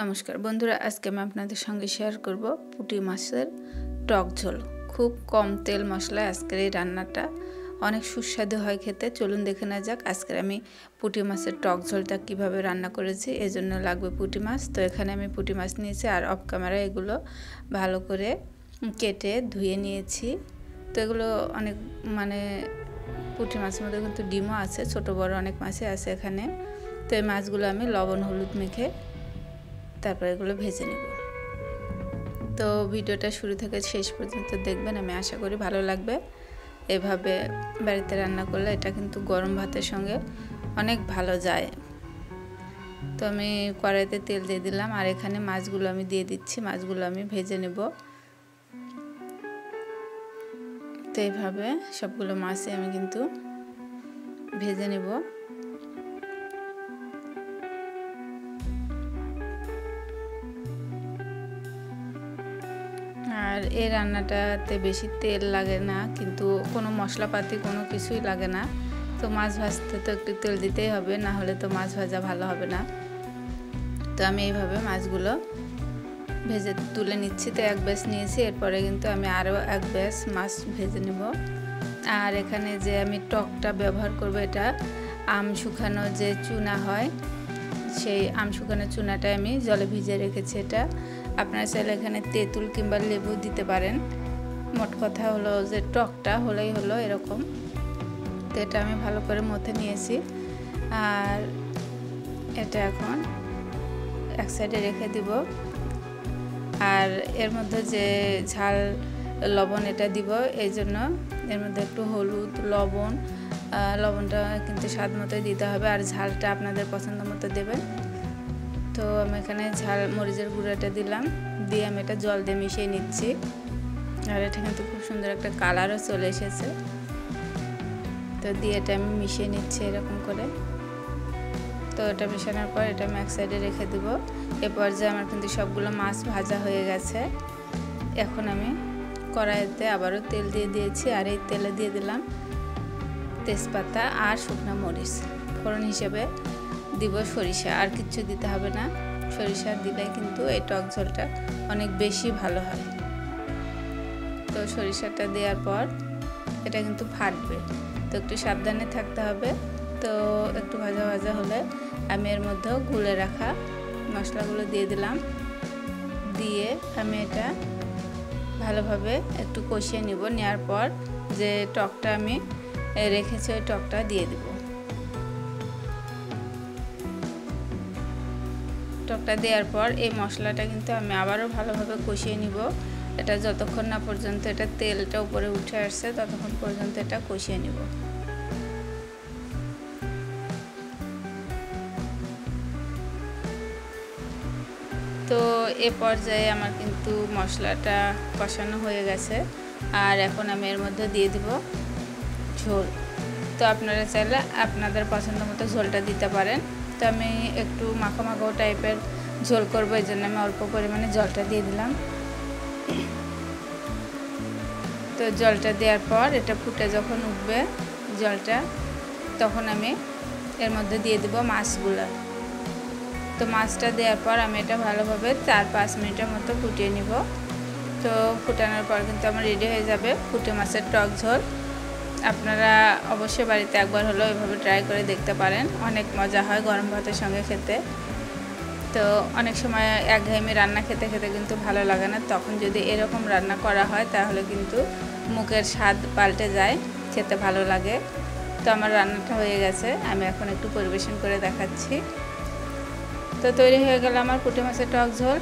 নমস্কার বন্ধুরা, আজকে আমি আপনাদের সঙ্গে শেয়ার করব পুঁটি মাছের টক ঝোল। খুব কম তেল মশলায় আজকের এই রান্নাটা অনেক সুস্বাদু হয় খেতে। চলুন দেখে নেওয়া যাক আজকের আমি পুঁটি মাছের টক ঝোলটা কিভাবে রান্না করেছি। এজন্য লাগবে পুঁটি মাছ। তো এখানে আমি পুঁটি মাছ নিয়েছি আর অফ ক্যামেরা এগুলো ভালো করে কেটে ধুয়ে নিয়েছি। তো এগুলো অনেক পুঁটি মাছের মধ্যে কিন্তু ডিমও আছে, ছোট বড় অনেক মাছই আছে এখানে। তো এই মাছগুলো আমি লবণ হলুদ মেখে তারপর এগুলো ভেজে নেব। তো ভিডিওটা শুরু থেকে শেষ পর্যন্ত দেখবেন, আমি আশা করি ভালো লাগবে। এভাবে বাড়িতে রান্না করলে এটা কিন্তু গরম ভাতের সঙ্গে অনেক ভালো যায়। তো আমি কড়াইতে তেল দিয়ে দিলাম আর এখানে মাছগুলো আমি দিয়ে দিচ্ছি। মাছগুলো আমি ভেজে নেব। তো এইভাবে সবগুলো মাছই আমি কিন্তু ভেজে নেব। আর এই রান্নাটাতে বেশি তেল লাগে না, কিন্তু কোনো মশলাপাতি কোনো কিছুই লাগে না। তো মাছ ভাজতে তো একটু তেল দিতেই হবে, না হলে তো মাছ ভাজা ভালো হবে না। তো আমি এইভাবে মাছগুলো ভেজে তুলে নিচ্ছি। তো এক ব্যাচ নিয়েছি, এরপরে কিন্তু আমি আরও এক ব্যাচ মাছ ভেজে নেব। আর এখানে যে আমি টকটা ব্যবহার করব, এটা আম শুকানো যে চুনা হয়, সেই আম শুকানো চুনাটা আমি জলে ভিজিয়ে রেখেছি। এটা আপনারা চাইলে এখানে তেঁতুল কিংবা লেবু দিতে পারেন। মোট কথা হলো যে টকটা হলেই হলো এরকম। তো এটা আমি ভালো করে মথে নিয়েছি আর এটা এখন এক সাইডে রেখে দিব। আর এর মধ্যে যে ঝাল লবণ এটা দিব, এই জন্য এর মধ্যে একটু হলুদ লবণটা কিন্তু স্বাদ মতোই দিতে হবে, আর ঝালটা আপনাদের পছন্দ মতো দেবেন। তো আমি এখানে ঝাল মরিচের গুঁড়াটা দিলাম, দিয়ে আমি এটা জল দিয়ে মিশিয়ে নিচ্ছি। আর এটা কিন্তু খুব সুন্দর একটা কালারও চলে এসেছে। তো দিয়ে এটা আমি মিশিয়ে নিচ্ছি এরকম করে। তো এটা মেশানোর পর এটা আমি এক সাইডে রেখে দেবো। এ পর্যায়ে আমার কিন্তু সবগুলো মাছ ভাজা হয়ে গেছে। এখন আমি কড়াইতে আবারও তেল দিয়ে দিয়েছি আর এই তেলে দিয়ে দিলাম তেজপাতা আর শুকনো মরিচ। ফোড়ন হিসেবে দিব সরিষা, আর কিচ্ছু দিতে হবে না। সরিষা দিলে কিন্তু এই টক ঝোলটা অনেক বেশি ভালো হয়। তো সরিষাটা দেওয়ার পর এটা কিন্তু ফাটবে, তো একটু সাবধানে থাকতে হবে। তো একটু ভাজা ভাজা হলে আমি এর মধ্যেও গুলে রাখা মশলাগুলো দিয়ে দিলাম। দিয়ে আমি এটা ভালোভাবে একটু কষিয়ে নিব। নেওয়ার পর যে টকটা আমি রেখেছি ওই টকটা দিয়ে দিব। টকটা দেওয়ার পর এই মশলাটা কিন্তু আমি আবারও ভালোভাবে কষিয়ে নিব। এটা যতক্ষণ না পর্যন্ত এটা তেলটা উপরে উঠে আসছে ততক্ষণ পর্যন্ত এটা কষিয়ে নিব। তো এ পর্যায়ে আমার কিন্তু মশলাটা কষানো হয়ে গেছে। আর এখন আমি এর মধ্যে দিয়ে দিব ঝোল। তো আপনারা চাইলে আপনাদের পছন্দ মতো ঝোলটা দিতে পারেন। তো আমি একটু মাখো মাখো টাইপের ঝোল করবো, এই জন্য আমি অল্প পরিমাণে জলটা দিয়ে দিলাম। তো জলটা দেওয়ার পর এটা ফুটে যখন উঠবে জলটা, তখন আমি এর মধ্যে দিয়ে দেব মাছগুলো। তো মাছটা দেওয়ার পর আমি এটা ভালোভাবে 4-5 মিনিটের মতো ফুটিয়ে নিব। তো ফুটানোর পর কিন্তু আমার রেডি হয়ে যাবে পুঁটি মাছের টক ঝোল। আপনারা অবশ্যই বাড়িতে একবার হলেও এভাবে ট্রাই করে দেখতে পারেন, অনেক মজা হয় গরম ভাতের সঙ্গে খেতে। তো অনেক সময় একঘেয়েমি রান্না খেতে খেতে কিন্তু ভালো লাগে না, তখন যদি এরকম রান্না করা হয় তাহলে কিন্তু মুখের স্বাদ পাল্টে যায়, খেতে ভালো লাগে। তো আমার রান্নাটা হয়ে গেছে, আমি এখন একটু পরিবেশন করে দেখাচ্ছি। তো তৈরি হয়ে গেল আমার পুঁটি মাছের টক ঝোল।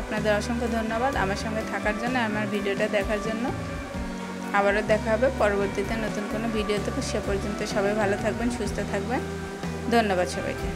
আপনাদের অসংখ্য ধন্যবাদ আমার সঙ্গে থাকার জন্য, আমার ভিডিওটা দেখার জন্য। আবারও দেখা হবে পরবর্তীতে নতুন কোনো ভিডিওতে। সে পর্যন্ত সবাই ভালো থাকবেন, সুস্থ থাকবেন। ধন্যবাদ সবাইকে।